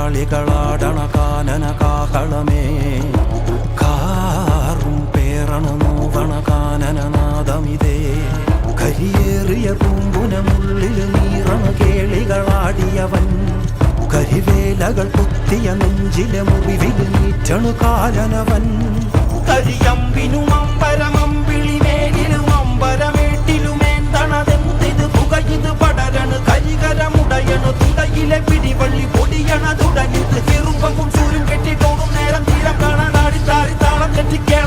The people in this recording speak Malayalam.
കാളികളാടണ കാനന കാഹളമേ കാറും പേറണ നോവണ കാനനനാദമിതേ കരിയേറിയ പൂമ്പുനമുള്ളിൽ നീറണ കേളികളാടിയവൻ കരിവേലകൾ കുത്തിയ നെഞ്ചിലെ മുറിവിൽ നീറ്റണു കാലനവൻ കരിയമ്പിനും അമ്പരമമ്പിളിമേലിലും അമ്പരമേട്ടിലുമേന്തണതെന്തിത് പുകയിത് പടരണു കരികരമുടയണു തുടയിലെ പിടിവള്ളി പൊടിയണതുടനിത് ചെറുപ്പവും ചൂരും കെട്ടിട്ടോടും നേരം തീരം കാണാൻ ആടിത്താറി താളം തെറ്റിക്കേള